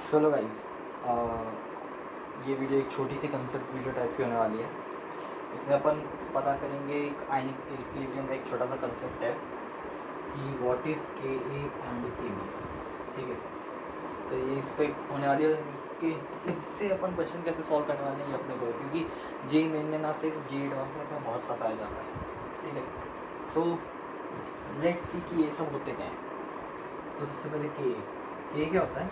चलो गाइस, ये वीडियो एक छोटी सी कंसेप्ट वीडियो टाइप की होने वाली है। इसमें अपन पता करेंगे एक आयनिक इक्विलिब्रियम का एक छोटा सा कंसेप्ट है कि व्हाट इज़ के ए एंड के बी। ठीक है, तो ये इस पर होने वाली है कि इससे अपन क्वेश्चन कैसे सॉल्व करने वाले हैं ये अपने को, क्योंकि जे मेन में ना सिर्फ जे एडवांस में इसमें बहुत फंसाया जाता है। ठीक है, सो लेट्स सी कि ये सब होते क्या हैं। तो सबसे पहले के क्या होता है?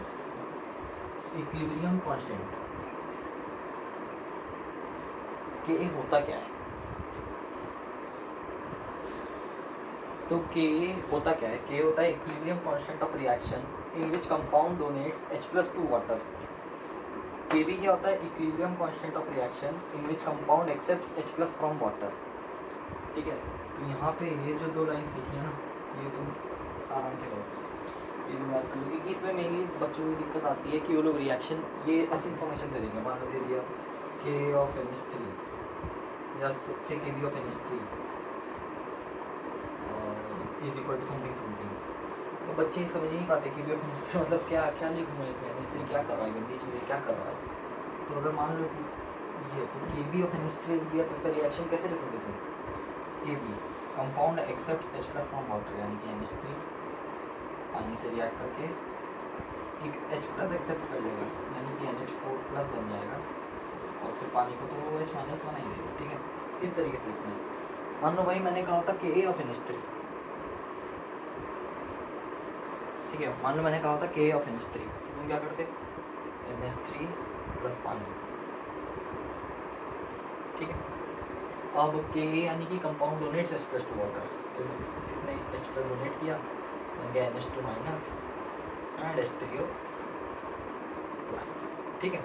Equilibrium constant. के होता क्या है? तो के होता क्या है? के होता है equilibrium constant of reaction in which compound donates H+2 water. K भी क्या होता है? Equilibrium constant of reaction in which compound accepts H+ from water. ठीक है, तो यहाँ पे ये जो दो लाइन्स लिखी है ना, ये तुम आराम से करो, ये तुम याद कर लो, क्योंकि इसमें मेनली बच्चों की दिक्कत आती है कि वो लोग रिएक्शन ये ऐसी इन्फॉर्मेशन दे देंगे। मान लो दे दिया के ऑफ NH3 या से K B of NH3 is equal to something something, तो बच्चे समझ नहीं पाते कि बी ऑफ NH3 मतलब क्या क्या लिखूँ मैं इसमें, NH3 क्या कर रहा है, गंदी चीज़ें क्या कर रहा है। तो अगर मान लो ये तो के बी ऑफ NH3 दिया तो इसका रिएक्शन कैसे लिखोगे तुम? K B compound accept H+ from water, यानी कि NH3 पानी से रिएक्ट करके एक H+ एक्सेप्ट कर लेगा, यानी कि NH4+ बन जाएगा, और फिर पानी को तो OH- बना ही देगा। ठीक है, इस तरीके से लिखना है। मान लो भाई मैंने कहा था के ऑफ NH3। ठीक है, मान लो मैंने कहा था के ऑफ NH3, तो तुम क्या करते? NH3 प्लस पानी। ठीक है, अब के यानी कि कंपाउंड डोनेट्स H+2 वाटर, तो इसने H+ डोनेट किया, बन गया NH2- एंड H3O+। ठीक है,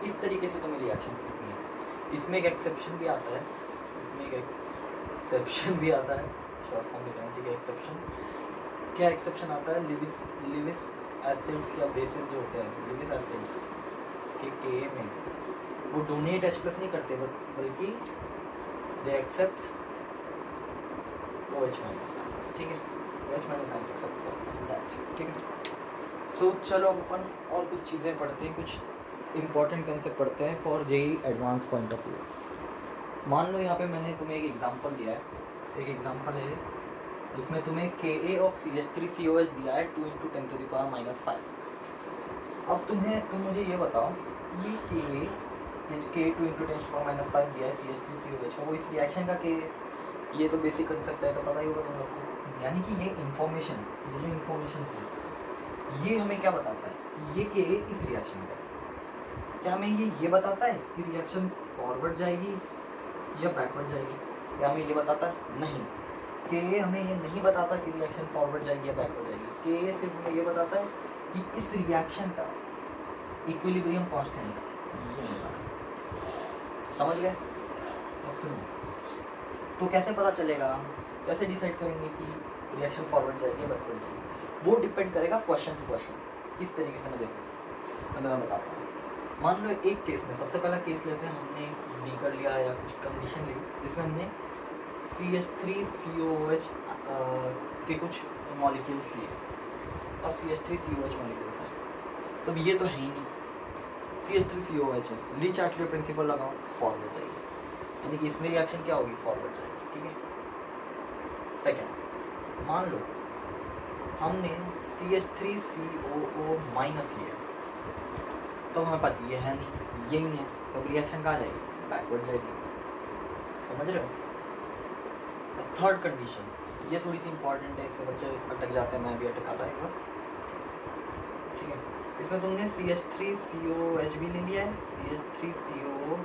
इस तरीके से तुम्हें रिएक्शन लिखनी है। इसमें एक एक्सेप्शन भी आता है, शॉर्ट फॉर्म लिख रहा हूँ। ठीक है, एक्सेप्शन क्या एक्सेप्शन आता है? लिविस एसिड्स या बेसिस जो होते हैं, लिविस एसिड्स के में वो डोनेट H+ नहीं करते, बल्कि दे एक्सेप्ट OH- आयंस। ठीक है, OH- आयंस एक्सेप्ट करते हैं। ठीक है, सो चलो अब अपन और कुछ चीज़ें पढ़ते हैं, कुछ इंपॉर्टेंट कंसेप्ट पढ़ते हैं for JEE advance point of view. मान लो यहाँ पे मैंने तुम्हें एक एग्जांपल दिया है, एक एग्जांपल है जिसमें तुम्हें Ka ऑफ CH3COH दिया है 2 × 10⁻⁻5। अब तुम मुझे ये बताओ, ये K 2 × 10⁻⁻5 दिया है CH3COH का, वो इस रिएक्शन का K है। ये तो बेसिक कंसेप्ट है, तो पता ही होगा तुम लोग को। यानी कि ये इन्फॉर्मेशन है, ये हमें क्या बताता है कि ये के इस रिएक्शन का, क्या हमें ये बताता है कि रिएक्शन फॉरवर्ड जाएगी या बैकवर्ड जाएगी? क्या हमें ये बताता है? नहीं, के हमें ये नहीं बताता कि रिएक्शन फॉरवर्ड जाएगी या बैकवर्ड जाएगी। के सिर्फ हमें ये बताता है कि इस रिएक्शन का इक्विलिब्रियम कांस्टेंट ये होगा। समझ गए? अब सुनो, तो कैसे पता चलेगा, कैसे डिसाइड करेंगे कि रिएक्शन फॉरवर्ड जाएगी या बैकवर्ड जाएगी? वो डिपेंड करेगा क्वेश्चन टू क्वेश्चन, किस तरीके से मैं देखूँ। मैं बताता हूँ। मान लो एक केस में, सबसे पहला केस लेते हैं, हमने बीकर लिया या कुछ कंडीशन ली जिसमें हमने CH3COOH के कुछ मॉलिक्यूल्स लिए। अब CH3COH मॉलिक्यूल्स हैं, तो ये तो है ही नहीं, CH3COH है, ली चार्टले प्रिंसिपल लगाओ, फॉरवर्ड जाएगी, यानी कि इसमें रिएक्शन क्या होगी? फॉरवर्ड जाएगी। ठीक है, सेकेंड, मान लो हमने CH3COO- लिया, तो हमारे पास ये है नहीं, ये ही है, तो रिएक्शन कहाँ जाएगी? बैकवर्ड जाएगी। समझ रहे हो? थर्ड कंडीशन, ये थोड़ी सी इंपॉर्टेंट है, इसमें बच्चे अटक जाते हैं, मैं भी अटका था एक बार। ठीक है, इसमें तुमने CH3COH भी ले लिया है, CH3CO-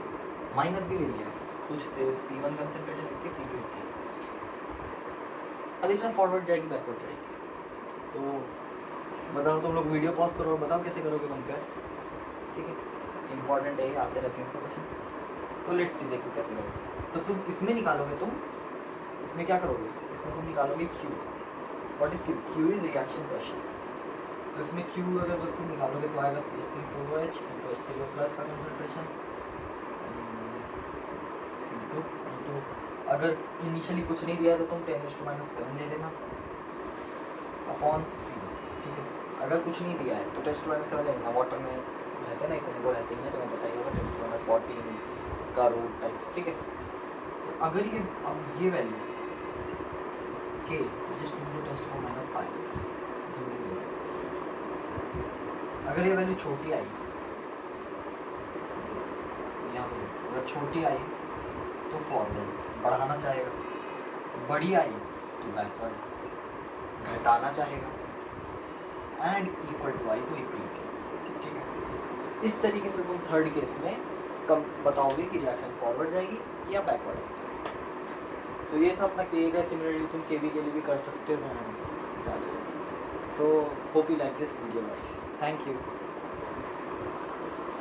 भी ले लिया है, कुछ से C1 कंसेंट्रेशन इसकी, C2 इसकी। अब इसमें फॉरवर्ड जाएगी बैकवर्ड जाएगी, तो बताओ, तुम लोग वीडियो पॉज करो और बताओ कैसे करोगे कंपेयर। ठीक है, इंपॉर्टेंट है, आते रहते हैं इसका क्वेश्चन। तो लेट्स सी, देखो कैसे करोगे। तो तुम इसमें निकालोगे, तुम इसमें क्या करोगे? इसमें तुम निकालोगे Q। What is Q? Q is reaction question. तो इसमें Q अगर जब तुम निकालोगे तो आएगा CH3COH × H3O+ का कंसंट्रेशन, C2 × अगर इनिशियली कुछ नहीं दिया तो तुम 10⁻⁻7 ले लेना अपॉन C1। ठीक है, अगर कुछ नहीं दिया है तो टेस्ट वाले से वाले ना वाटर में रहते ना, इतने तो रहते ही हैं, तुम्हें पता ही होगा टेस्ट वाला स्पॉटिंग का रूट टाइप्स, ठीक है। तो अगर ये अब ये वैल्यू के -5 अगर ये वैल्यू छोटी आई, यहाँ पे अगर छोटी आई तो फॉरवर्ड बढ़ाना चाहेगा, बड़ी आई तो बैकवर्ड घटाना चाहेगा, एंड इक्वल टू आई तो इक्वल, ठीक है। इस तरीके से तुम थर्ड केस में कम बताओगे कि रिएक्शन फॉरवर्ड जाएगी या बैकवर्ड आएगी। तो ये था अपना के का, सिमिलरली तुम के के लिए भी कर सकते हो। So hope you like this video guys, thank you.